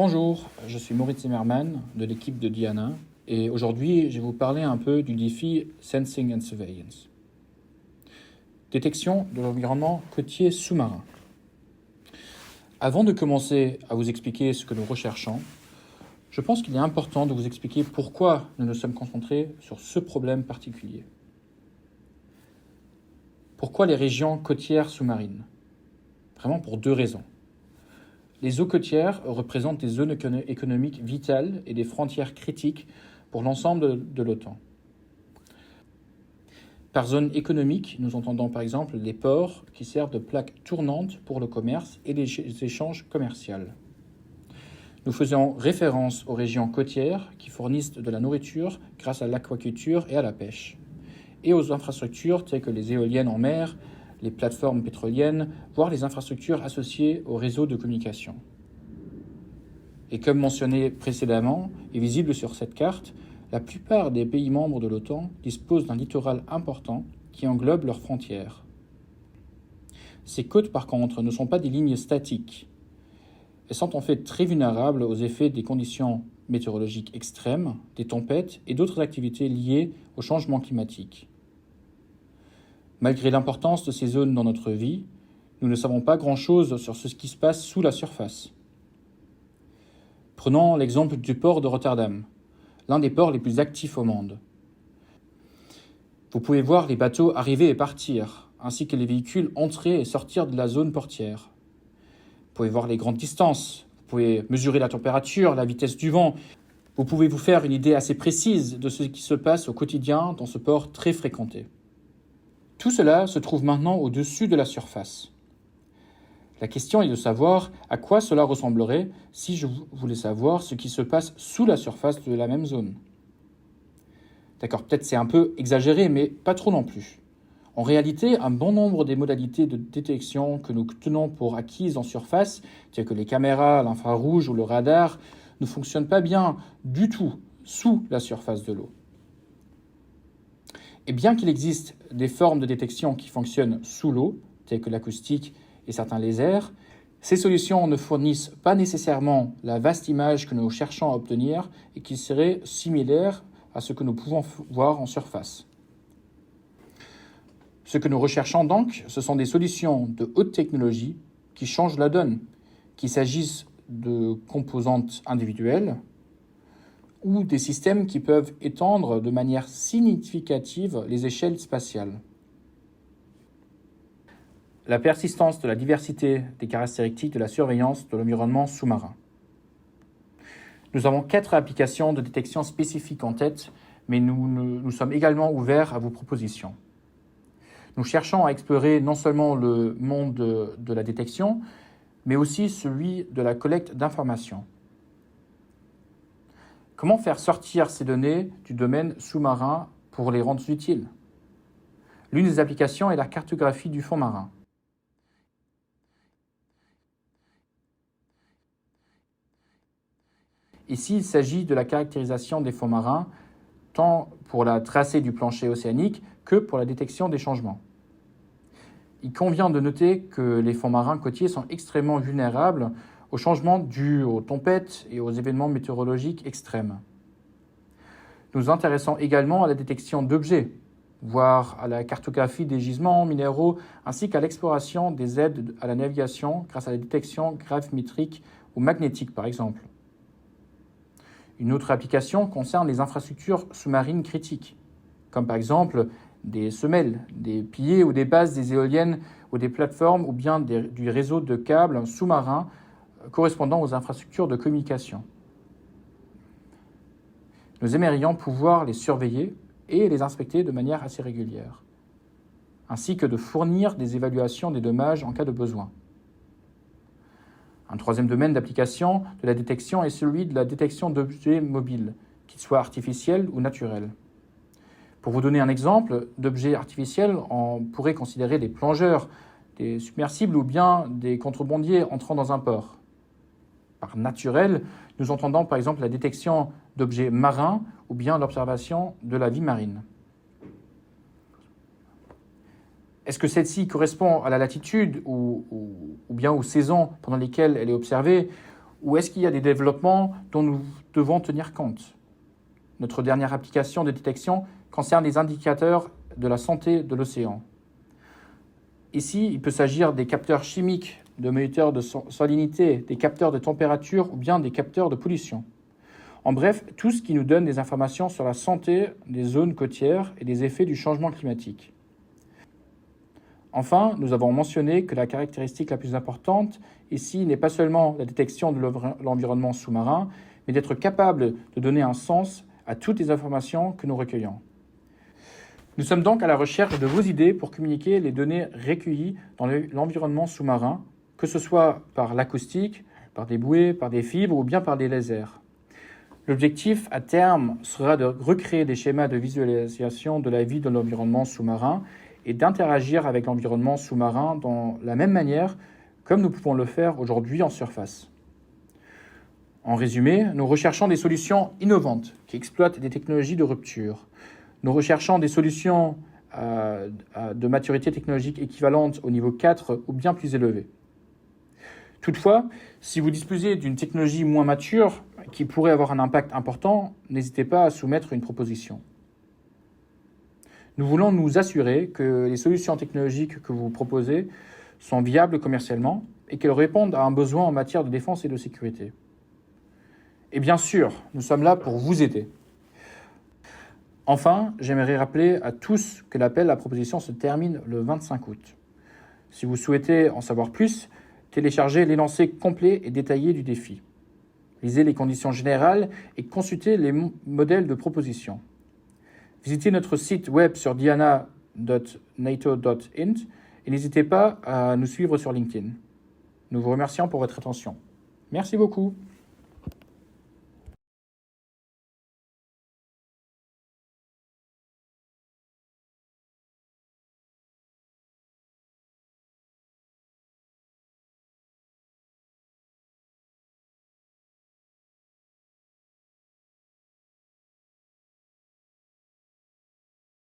Bonjour, je suis Maurice Zimmerman de l'équipe de Diana et aujourd'hui je vais vous parler un peu du défi Sensing and Surveillance. Détection de l'environnement côtier sous-marin. Avant de commencer à vous expliquer ce que nous recherchons, je pense qu'il est important de vous expliquer pourquoi nous nous sommes concentrés sur ce problème particulier. Pourquoi les régions côtières sous-marines? Vraiment pour deux raisons. Les eaux côtières représentent des zones économiques vitales et des frontières critiques pour l'ensemble de l'OTAN. Par zone économique, nous entendons par exemple les ports qui servent de plaque tournante pour le commerce et les échanges commerciaux. Nous faisons référence aux régions côtières qui fournissent de la nourriture grâce à l'aquaculture et à la pêche, et aux infrastructures telles que les éoliennes en mer, les plateformes pétroliennes, voire les infrastructures associées au réseau de communication. Et comme mentionné précédemment et visible sur cette carte, la plupart des pays membres de l'OTAN disposent d'un littoral important qui englobe leurs frontières. Ces côtes, par contre, ne sont pas des lignes statiques. Elles sont en fait très vulnérables aux effets des conditions météorologiques extrêmes, des tempêtes et d'autres activités liées au changement climatique. Malgré l'importance de ces zones dans notre vie, nous ne savons pas grand-chose sur ce qui se passe sous la surface. Prenons l'exemple du port de Rotterdam, l'un des ports les plus actifs au monde. Vous pouvez voir les bateaux arriver et partir, ainsi que les véhicules entrer et sortir de la zone portière. Vous pouvez voir les grandes distances, vous pouvez mesurer la température, la vitesse du vent. Vous pouvez vous faire une idée assez précise de ce qui se passe au quotidien dans ce port très fréquenté. Tout cela se trouve maintenant au-dessus de la surface. La question est de savoir à quoi cela ressemblerait si je voulais savoir ce qui se passe sous la surface de la même zone. D'accord, peut-être c'est un peu exagéré, mais pas trop non plus. En réalité, un bon nombre des modalités de détection que nous tenons pour acquises en surface, telles que les caméras, l'infrarouge ou le radar, ne fonctionnent pas bien du tout sous la surface de l'eau. Et bien qu'il existe des formes de détection qui fonctionnent sous l'eau, telles que l'acoustique et certains lasers, ces solutions ne fournissent pas nécessairement la vaste image que nous cherchons à obtenir et qui serait similaire à ce que nous pouvons voir en surface. Ce que nous recherchons donc, ce sont des solutions de haute technologie qui changent la donne, qu'il s'agisse de composantes individuelles ou des systèmes qui peuvent étendre de manière significative les échelles spatiales. La persistance de la diversité des caractéristiques de la surveillance de l'environnement sous-marin. Nous avons 4 applications de détection spécifiques en tête, mais nous sommes également ouverts à vos propositions. Nous cherchons à explorer non seulement le monde de la détection, mais aussi celui de la collecte d'informations. Comment faire sortir ces données du domaine sous-marin pour les rendre utiles? L'une des applications est la cartographie du fond marin. Ici, il s'agit de la caractérisation des fonds marins, tant pour la tracée du plancher océanique que pour la détection des changements. Il convient de noter que les fonds marins côtiers sont extrêmement vulnérables aux changements dus aux tempêtes et aux événements météorologiques extrêmes. Nous nous intéressons également à la détection d'objets, voire à la cartographie des gisements minéraux, ainsi qu'à l'exploration des aides à la navigation grâce à la détection gravimétrique ou magnétique, par exemple. Une autre application concerne les infrastructures sous-marines critiques, comme par exemple des semelles, des piliers ou des bases des éoliennes ou des plateformes ou bien du réseau de câbles sous-marins correspondant aux infrastructures de communication. Nous aimerions pouvoir les surveiller et les inspecter de manière assez régulière, ainsi que de fournir des évaluations des dommages en cas de besoin. Un troisième domaine d'application de la détection est celui de la détection d'objets mobiles, qu'ils soient artificiels ou naturels. Pour vous donner un exemple d'objets artificiels, on pourrait considérer des plongeurs, des submersibles ou bien des contrebandiers entrant dans un port. Par naturel, nous entendons par exemple la détection d'objets marins ou bien l'observation de la vie marine. Est-ce que celle-ci correspond à la latitude ou bien aux saisons pendant lesquelles elle est observée, Ou est-ce qu'il y a des développements dont nous devons tenir compte? Notre dernière application de détection concerne les indicateurs de la santé de l'océan. Ici, il peut s'agir des capteurs chimiques, de méteurs de salinité, des capteurs de température ou bien des capteurs de pollution. En bref, tout ce qui nous donne des informations sur la santé des zones côtières et des effets du changement climatique. Enfin, nous avons mentionné que la caractéristique la plus importante ici n'est pas seulement la détection de l'environnement sous-marin, mais d'être capable de donner un sens à toutes les informations que nous recueillons. Nous sommes donc à la recherche de vos idées pour communiquer les données recueillies dans l'environnement sous-marin, que ce soit par l'acoustique, par des bouées, par des fibres ou bien par des lasers. L'objectif à terme sera de recréer des schémas de visualisation de la vie de l'environnement sous-marin et d'interagir avec l'environnement sous-marin dans la même manière comme nous pouvons le faire aujourd'hui en surface. En résumé, nous recherchons des solutions innovantes qui exploitent des technologies de rupture. Nous recherchons des solutions de maturité technologique équivalentes au niveau 4 ou bien plus élevé. Toutefois, si vous disposez d'une technologie moins mature qui pourrait avoir un impact important, n'hésitez pas à soumettre une proposition. Nous voulons nous assurer que les solutions technologiques que vous proposez sont viables commercialement et qu'elles répondent à un besoin en matière de défense et de sécurité. Et bien sûr, nous sommes là pour vous aider. Enfin, j'aimerais rappeler à tous que l'appel à proposition se termine le 25 août. Si vous souhaitez en savoir plus, téléchargez l'énoncé complet et détaillé du défi. Lisez les conditions générales et consultez les modèles de proposition. Visitez notre site web sur diana.nato.int et n'hésitez pas à nous suivre sur LinkedIn. Nous vous remercions pour votre attention. Merci beaucoup.